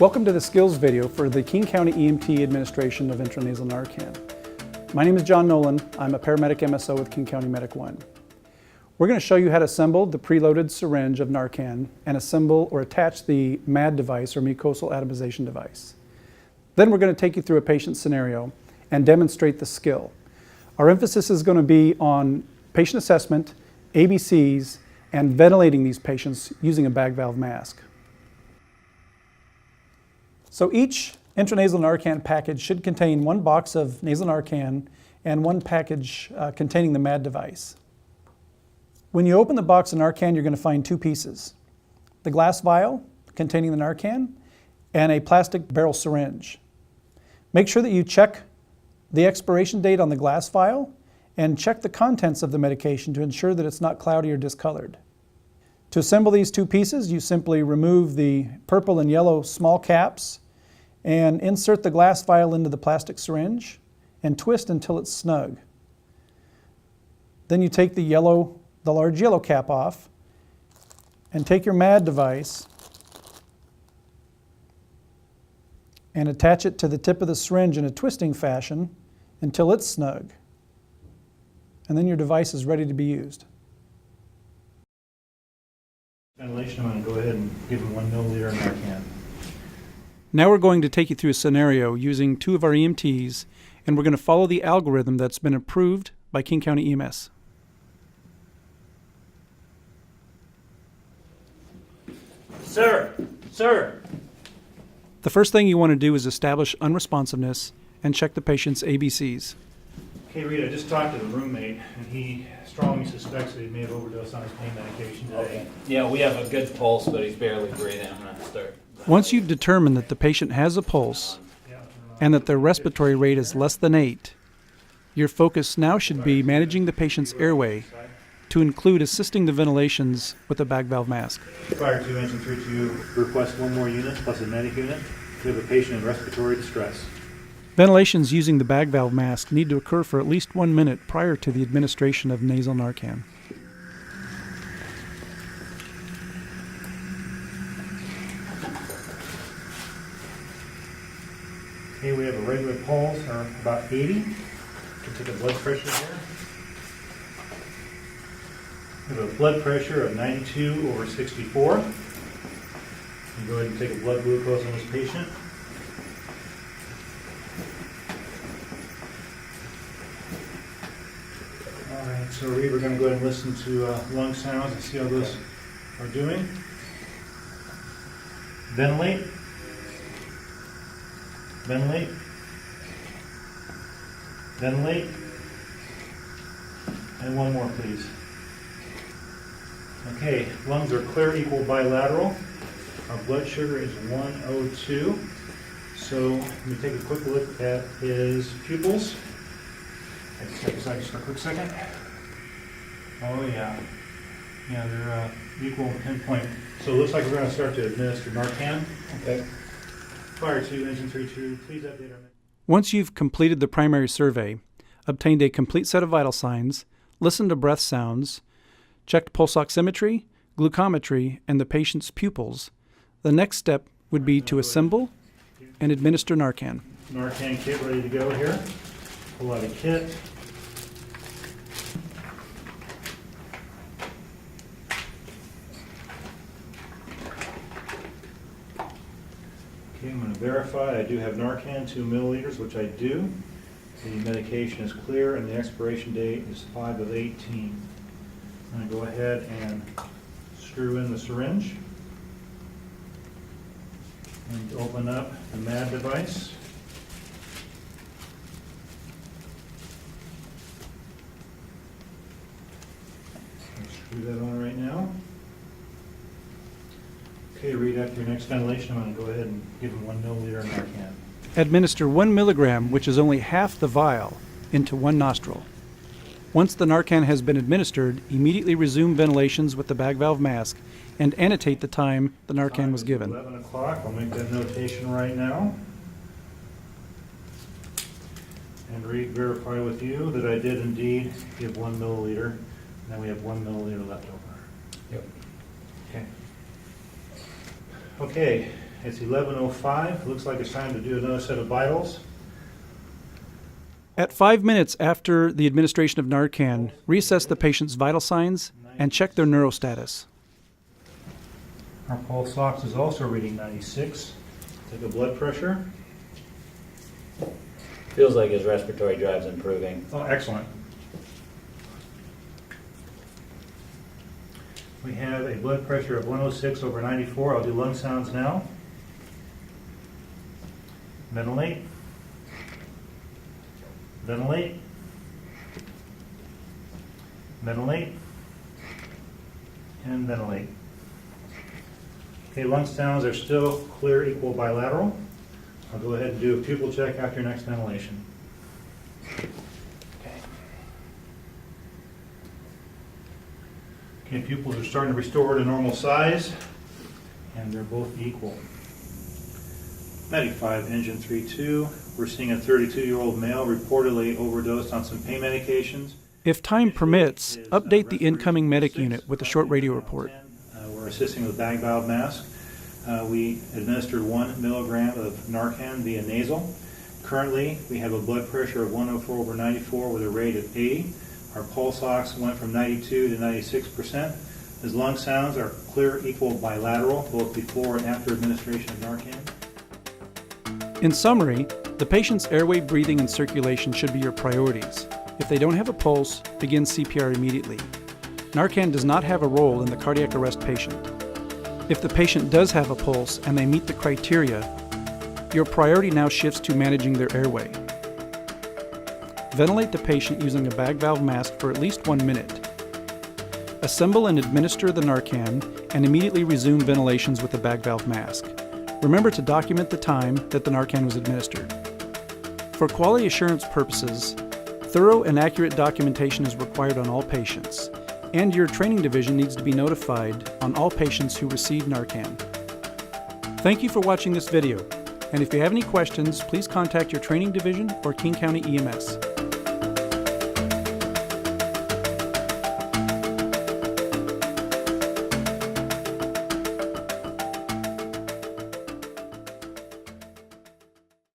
Welcome to the skills video for the King County EMT administration of intranasal Narcan. My name is John Nolan. I'm a paramedic MSO with King County Medic 1. We're going to show you how to assemble the preloaded syringe of Narcan and assemble or attach the MAD device or mucosal atomization device. Then we're going to take you through a patient scenario and demonstrate the skill. Our emphasis is going to be on patient assessment, ABCs, and ventilating these patients using a bag valve mask. So each intranasal Narcan package should contain one box of nasal Narcan and one package containing the MAD device. When you open the box of Narcan, you're going to find two pieces: the glass vial containing the Narcan and a plastic barrel syringe. Make sure that you check the expiration date on the glass vial and check the contents of the medication to ensure that it's not cloudy or discolored. To assemble these two pieces, you simply remove the purple and yellow small caps and insert the glass vial into the plastic syringe and twist until it's snug. Then you take the large yellow cap off and take your MAD device and attach it to the tip of the syringe in a twisting fashion until it's snug. And then your device is ready to be used. Ventilation, I'm going to go ahead and give him 1 milliliter of Narcan. Now we're going to take you through a scenario using two of our EMTs, and we're going to follow the algorithm that's been approved by King County EMS. Sir! The first thing you want to do is establish unresponsiveness and check the patient's ABCs. Okay, Reed, I just talked to the roommate, and he strongly suspects that he may have overdosed on his pain medication today. Okay. Yeah, we have a good pulse, but he's barely breathing. I'm going to start. Once you've determined that the patient has a pulse and that their respiratory rate is less than 8, your focus now should be managing the patient's airway to include assisting the ventilations with a bag valve mask. Fire 2, engine 3-2, request 1 more unit plus a medic unit. We have a patient in respiratory distress. Ventilations using the bag valve mask need to occur for at least 1 minute prior to the administration of nasal Narcan. Okay, we have a regular pulse, or about 80. We can take a blood pressure here. We have a blood pressure of 92/64. You can go ahead and take a blood glucose on this patient. All right, so Reed, we're going to go ahead and listen to lung sounds and see how those are doing. Ventilate. Ventilate. Ventilate. And 1 more, please. Okay, lungs are clear, equal bilateral. Our blood sugar is 102. So let me take a quick look at his pupils. Step aside just for a quick second. Oh yeah. Yeah, they're equal pinpoint. So it looks like we're going to start to administer Narcan. Okay. Fire 2, engine 3-2, please update our... Once you've completed the primary survey, obtained a complete set of vital signs, listened to breath sounds, checked pulse oximetry, glucometry, and the patient's pupils, the next step would be to assemble and administer Narcan. Narcan kit ready to go here. Pull out a kit. Okay, I'm going to verify I do have Narcan 2 milliliters, which I do. The medication is clear and the expiration date is 5/18. I'm going to go ahead and screw in the syringe and open up the MAD device. Screw that on right now. Okay, Reed, after your next ventilation, I'm going to go ahead and give him 1 milliliter of Narcan. Administer 1 milligram, which is only half the vial, into one nostril. Once the Narcan has been administered, immediately resume ventilations with the bag valve mask and annotate the time the Narcan was given. 11 o'clock. I'll make that notation right now. And Reed, verify with you that I did indeed give 1 milliliter. And then we have 1 milliliter left over. Yep. Okay. Okay, It's 11:05. Looks like it's time to do another set of vitals. At 5 minutes after the administration of Narcan, reassess the patient's vital signs and check their neurostatus. Our pulse ox is also reading 96. Take a blood pressure. Feels like his respiratory drive's improving. Oh, excellent. We have a blood pressure of 106/94. I'll do lung sounds now. Ventilate. Ventilate. Ventilate. And ventilate. Okay, lung sounds are still clear, equal, bilateral. I'll go ahead and do a pupil check after next ventilation. Okay, pupils are starting to restore to normal size, and they're both equal. Medic 5, engine 3-2. We're seeing a 32-year-old male reportedly overdosed on some pain medications. If time permits, update the incoming medic unit with a short radio report. We're assisting with bag valve mask. We administered 1 milligram of Narcan via nasal. Currently, we have a blood pressure of 104/94 with a rate of 80. Our pulse ox went from 92 to 96%. His lung sounds are clear, equal, bilateral, both before and after administration of Narcan. In summary, the patient's airway, breathing, and circulation should be your priorities. If they don't have a pulse, begin CPR immediately. Narcan does not have a role in the cardiac arrest patient. If the patient does have a pulse and they meet the criteria, your priority now shifts to managing their airway. Ventilate the patient using a bag valve mask for at least 1 minute. Assemble and administer the Narcan and immediately resume ventilations with the bag valve mask. Remember to document the time that the Narcan was administered. For quality assurance purposes, thorough and accurate documentation is required on all patients, and your training division needs to be notified on all patients who receive Narcan. Thank you for watching this video, and if you have any questions, please contact your training division or King County EMS.